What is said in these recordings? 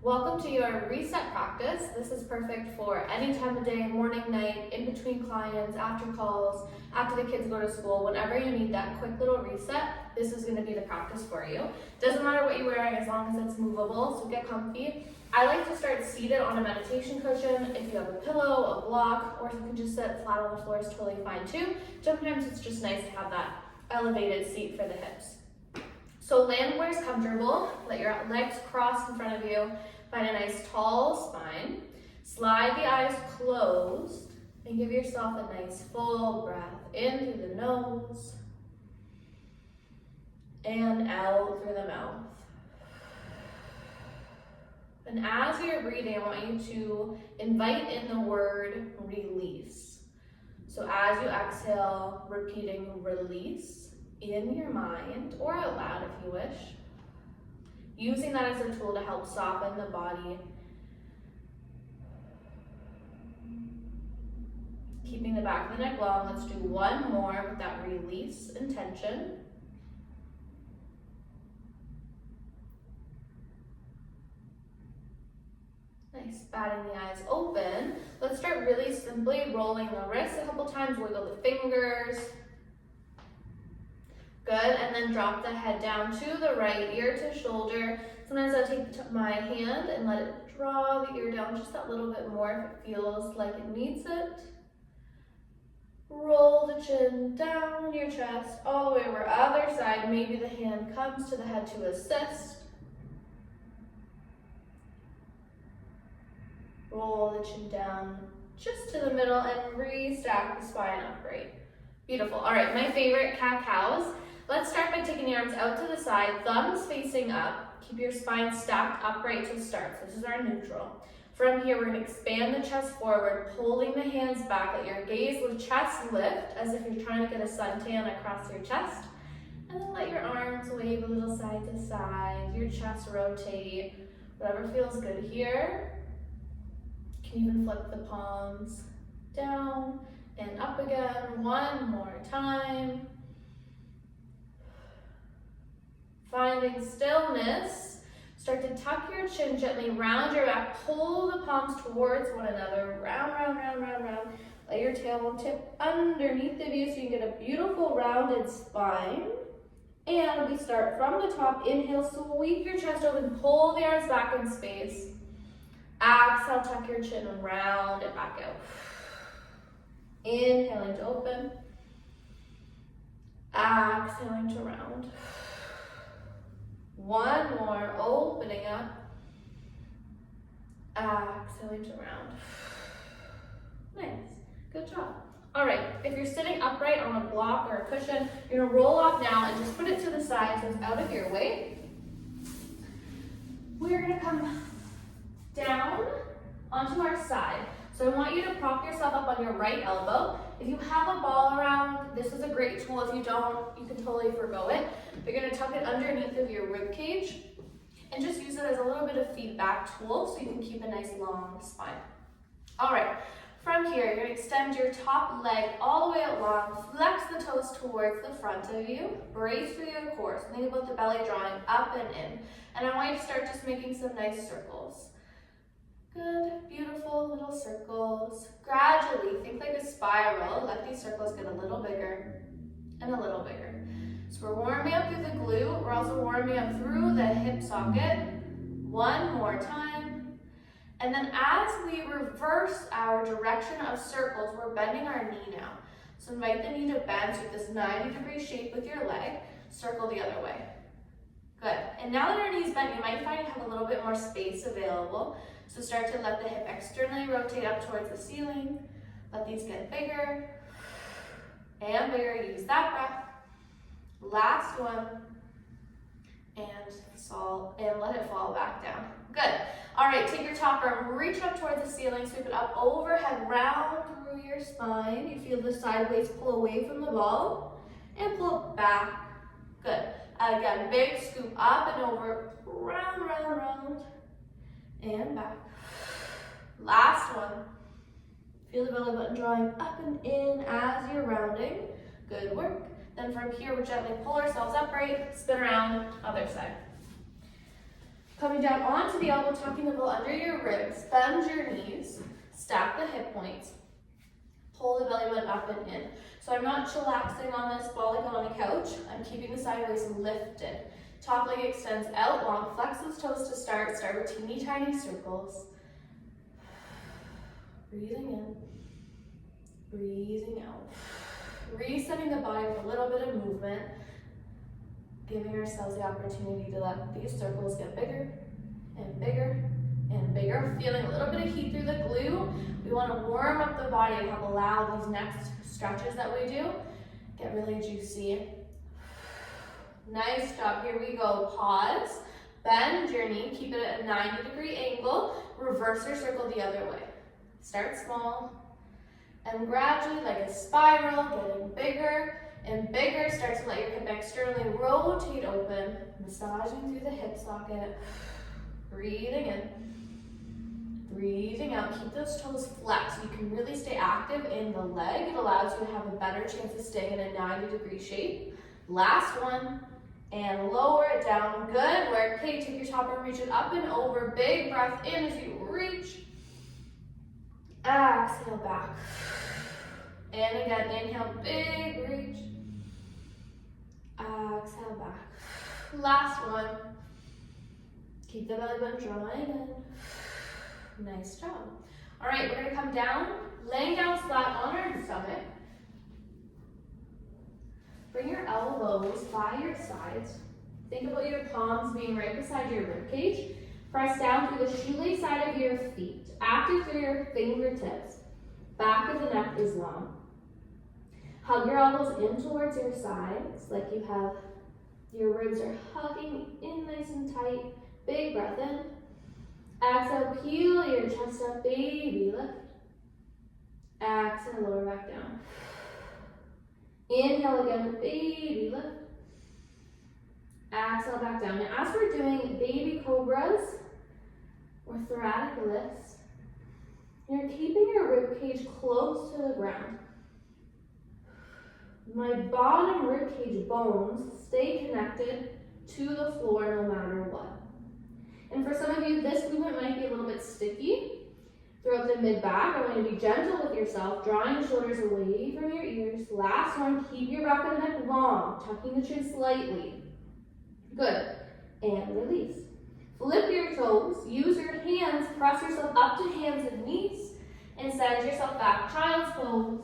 Welcome to your reset practice. This is perfect for any time of day, morning, night, in between clients, after calls, after the kids go to school. Whenever you need that quick little reset, this is going to be the practice for you. Doesn't matter what you're wearing as long as it's movable, so get comfy. I like to start seated on a meditation cushion. If you have a pillow, a block, or if you can just sit flat on the floor, is totally fine too. Sometimes it's just nice to have that elevated seat for the hips. So land where it's comfortable, let your legs cross in front of you, find a nice tall spine, slide the eyes closed, and give yourself a nice full breath in through the nose, and out through the mouth. And as you're breathing, I want you to invite in the word release. So as you exhale, repeating release in your mind or out loud if you wish. Using that as a tool to help soften the body. Keeping the back of the neck long. Let's do one more with that release intention. Nice, batting the eyes open. Let's start really simply rolling the wrists a couple times, wiggle the fingers. Good, and then drop the head down to the right, ear to shoulder. Sometimes I'll take my hand and let it draw the ear down just that little bit more if it feels like it needs it. Roll the chin down your chest, all the way over other side. Maybe the hand comes to the head to assist. Roll the chin down just to the middle and restack the spine upright. Beautiful. All right, my favorite cat-cows. Let's start by taking the arms out to the side, thumbs facing up. Keep your spine stacked upright to start. So this is our neutral. From here, we're going to expand the chest forward, pulling the hands back. Let your gaze with chest lift as if you're trying to get a suntan across your chest. And then let your arms wave a little side to side, your chest rotate, whatever feels good here. You can even flip the palms down and up again. One more time. Finding stillness. Start to tuck your chin gently, round your back, pull the palms towards one another, round, round, round, round, round. Let your tailbone tip underneath the view so you can get a beautiful rounded spine. And we start from the top. Inhale, sweep your chest open, pull the arms back in space. Exhale, tuck your chin and round it back out. Inhaling to open. Exhaling to round. One more, opening up. Exhaling to round. Nice, good job. All right, if you're sitting upright on a block or a cushion, you're gonna roll off now and just put it to the side so it's out of your way. We're gonna come down onto our side. So I want you to prop yourself up on your right elbow. If you have a ball around, this is a great tool. If you don't, you can totally forgo it. You're gonna tuck it underneath of your rib cage and just use it as a little bit of feedback tool so you can keep a nice long spine. All right, from here, you're gonna extend your top leg all the way out long, flex the toes towards the front of you, brace through your core. So think about the belly drawing up and in. And I want you to start just making some nice circles. Good, beautiful little circles. Gradually, think like a spiral. Let these circles get a little bigger and a little bigger. So we're warming up through the glute. We're also warming up through the hip socket. One more time. And then as we reverse our direction of circles, we're bending our knee now. So invite the knee to bend to this 90-degree shape with your leg. Circle the other way. Good. And now that our knee's bent, you might find you have a little bit more space available. So start to let the hip externally rotate up towards the ceiling. Let these get bigger and bigger. Use that breath. Last one. And let it fall back down. Good. All right, take your top arm, reach up towards the ceiling, sweep it up overhead, round through your spine. You feel the sideways pull away from the ball and pull back. Good. Again, big scoop up and over, round, round, round. And back. Last one. Feel the belly button drawing up and in as you're rounding. Good work. Then from here, we gently pull ourselves upright, spin around, other side. Coming down onto the elbow, tucking the ball under your ribs, bend your knees, stack the hip points, pull the belly button up and in. So I'm not chillaxing on this ball like I'm on a couch. I'm keeping the sideways lifted. Top leg extends out long. Flex those toes to start. Start with teeny tiny circles. Breathing in, breathing out. Resetting the body with a little bit of movement. Giving ourselves the opportunity to let these circles get bigger and bigger and bigger. Feeling a little bit of heat through the glute. We want to warm up the body and help allow these next stretches that we do get really juicy. Nice job. Here we go. Pause. Bend your knee. Keep it at a 90-degree angle. Reverse your circle the other way. Start small and gradually, like a spiral, getting bigger and bigger. Start to let your hip externally rotate open, massaging through the hip socket. Breathing in, breathing out. Keep those toes flexed so you can really stay active in the leg. It allows you to have a better chance of staying in a 90-degree shape. Last one, and lower it down. Good work. Okay, take your top arm, reach it up and over. Big breath in as you reach. Exhale back. And again, inhale, big reach. Exhale back. Last one. Keep the belly button drawing in. Nice job. All right, we're gonna come down, laying down flat on our stomach. Bring your elbows by your sides. Think about your palms being right beside your rib cage. Press down through the shoelace side of your feet. Active through your fingertips. Back of the neck is long. Hug your elbows in towards your sides, like you have your ribs are hugging in nice and tight. Big breath in. Exhale, peel your chest up, baby lift. Exhale, lower back down. Inhale again, baby lift. Exhale back down. Now as we're doing baby cobras or thoracic lifts, you're keeping your rib cage close to the ground. My bottom rib cage bones stay connected to the floor no matter what. And for some of you, this movement might be a little bit sticky. Throughout the mid-back, I want you to be gentle with yourself, drawing the shoulders away from your ears. Last one, keep your back of the neck long, tucking the chin slightly. Good. And release. Flip your toes. Use your hands. Press yourself up to hands and knees. And send yourself back. Child's pose.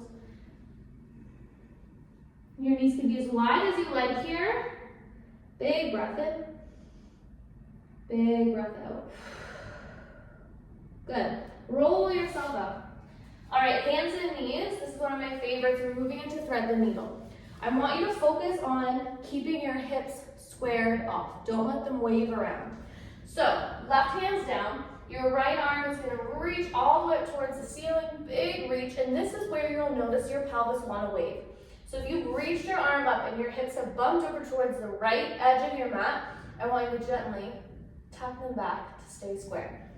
Your knees can be as wide as you like here. Big breath in. Big breath out. Good. Roll yourself up. All right, hands and knees. This is one of my favorites. We're moving into thread the needle. I want you to focus on keeping your hips squared off. Don't let them wave around. So, left hand's down. Your right arm is going to reach all the way up towards the ceiling. Big reach. And this is where you'll notice your pelvis want to wave. So if you've reached your arm up and your hips have bumped over towards the right edge of your mat, I want you to gently tuck them back to stay square.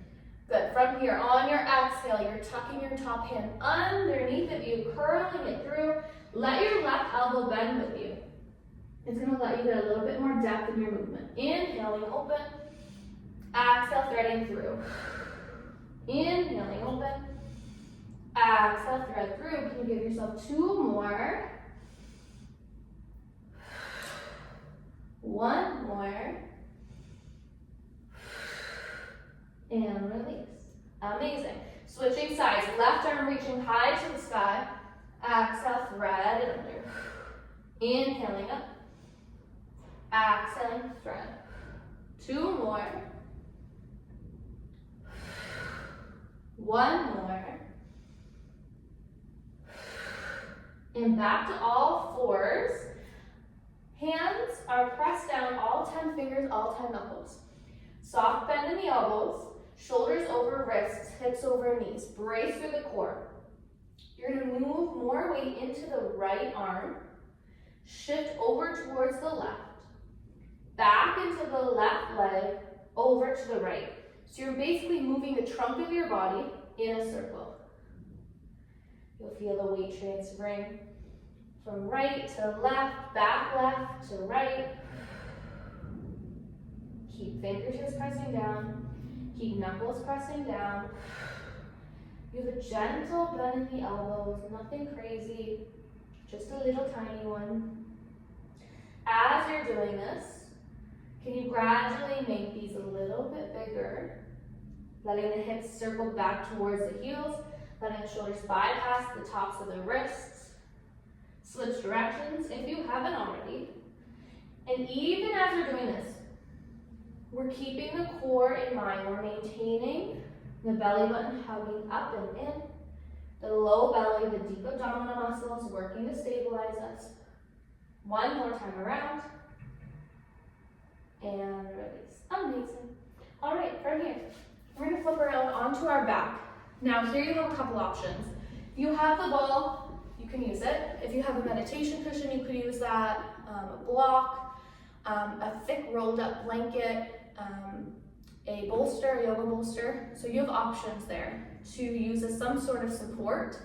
Good. From here, on your exhale, you're tucking your top hand underneath of you, curling it through. Let your left elbow bend with you. It's going to let you get a little bit more depth in your movement. Inhaling, open. Exhale, threading through. Inhaling, open. Exhale, thread through. Can you give yourself two more? One more. And release. Amazing. Switching sides. Left arm reaching high to the sky. Exhale, thread it under. Inhaling up. Exhaling, thread. Two more. One more. And back to all fours. Hands are pressed down, all 10 fingers, all 10 knuckles. Soft bend in the elbows, shoulders over wrists, hips over knees. Brace through the core. You're going to move more weight into the right arm. Shift over towards the left. Back into the left leg, over to the right. So you're basically moving the trunk of your body in a circle. You'll feel the weight transferring from right to left, back left to right. Keep fingertips pressing down. Keep knuckles pressing down. You have a gentle bend in the elbows, nothing crazy, just a little tiny one. As you're doing this, can you gradually make these a little bit bigger, letting the hips circle back towards the heels, letting the shoulders bypass the tops of the wrists. Switch directions if you haven't already. And even as we're doing this, we're keeping the core in mind. We're maintaining the belly button hugging up and in. The low belly, the deep abdominal muscles working to stabilize us. One more time around. And release. Amazing. All right, from here, we're gonna flip around onto our back. Now here you have a couple options. If you have the ball, you can use it. If you have a meditation cushion, you could use that. A block, a thick rolled up blanket, a bolster, a yoga bolster. So you have options there to use as some sort of support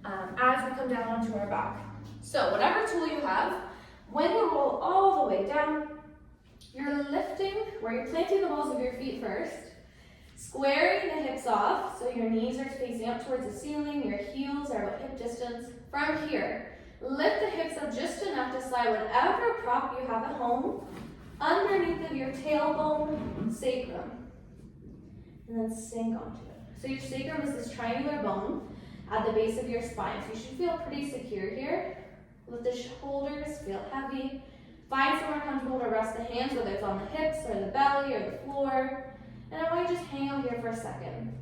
as we come down onto our back. So whatever tool you have, when you roll all the way down, you're lifting where you're planting the balls of your feet first, squaring the hips off so your knees are facing up towards the ceiling, your heels are about hip distance. From here, lift the hips up just enough to slide whatever prop you have at home underneath of your tailbone, sacrum, and then sink onto it. So your sacrum is this triangular bone at the base of your spine. So you should feel pretty secure here. Let the shoulders feel heavy. Find somewhere comfortable to rest the hands, whether it's on the hips or the belly or the floor. And I want you to just hang out here for a second.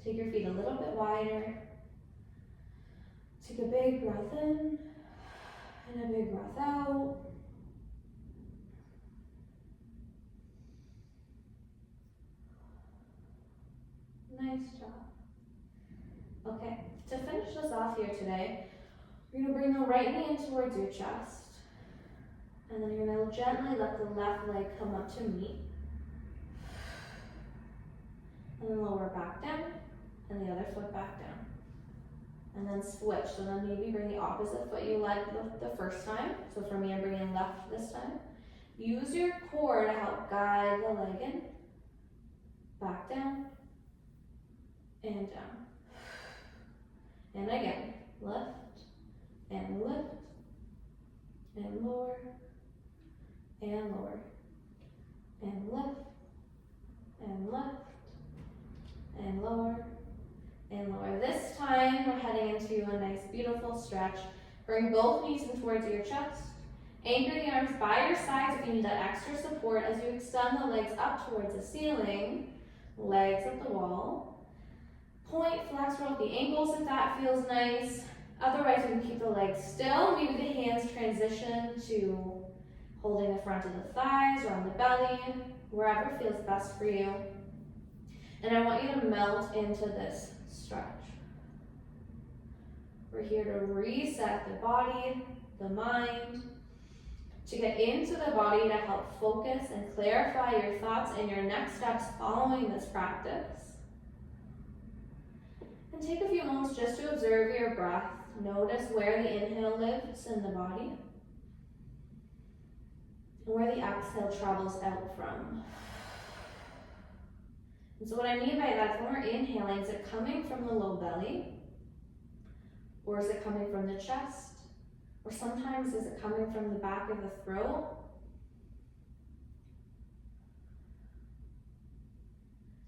Take your feet a little bit wider. Take a big breath in and a big breath out. Nice job. Okay, to finish this off here today, you're going to bring the right knee in towards your chest. And then you're going to gently let the left leg come up to meet. And then lower back down, and the other foot back down. And then switch. So then maybe bring the opposite foot you led the first time. So for me, I'm bringing left this time. Use your core to help guide the leg in. Back down. And down. And again, lift, and lift, and lower, and lower, and lift, and lift, and lower, and lower. This time, we're heading into a nice, beautiful stretch. Bring both knees in towards your chest. Anchor the arms by your sides if you need that extra support as you extend the legs up towards the ceiling, legs at the wall. Point, flex, roll the ankles if that feels nice. Otherwise, you can keep the legs still. Maybe the hands transition to holding the front of the thighs or on the belly, wherever feels best for you. And I want you to melt into this stretch. We're here to reset the body, the mind, to get into the body to help focus and clarify your thoughts and your next steps following this practice. And take a few moments just to observe your breath. Notice where the inhale lives in the body and where the exhale travels out from. And so what I mean by that is when we're inhaling, is it coming from the low belly? Or is it coming from the chest? Or sometimes is it coming from the back of the throat?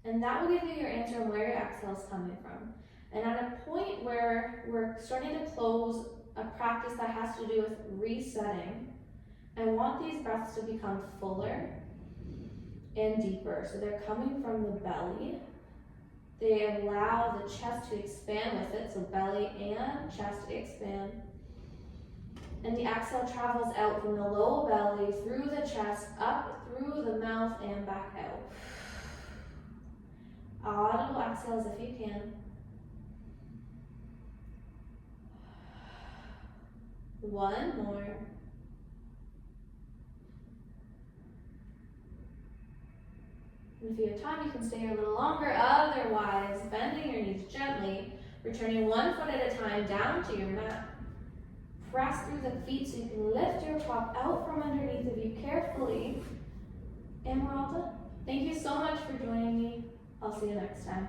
And that will give you your answer on where your exhale is coming from. And at a point where we're starting to close a practice that has to do with resetting, I want these breaths to become fuller and deeper. So they're coming from the belly. They allow the chest to expand with it, so belly and chest expand. And the exhale travels out from the low belly, through the chest, up through the mouth, and back out. Audible exhales if you can. One more. And if you have time, you can stay here a little longer. Otherwise, bending your knees gently, returning one foot at a time down to your mat. Press through the feet so you can lift your top out from underneath of you carefully. And we're all done. Thank you so much for joining me. I'll see you next time.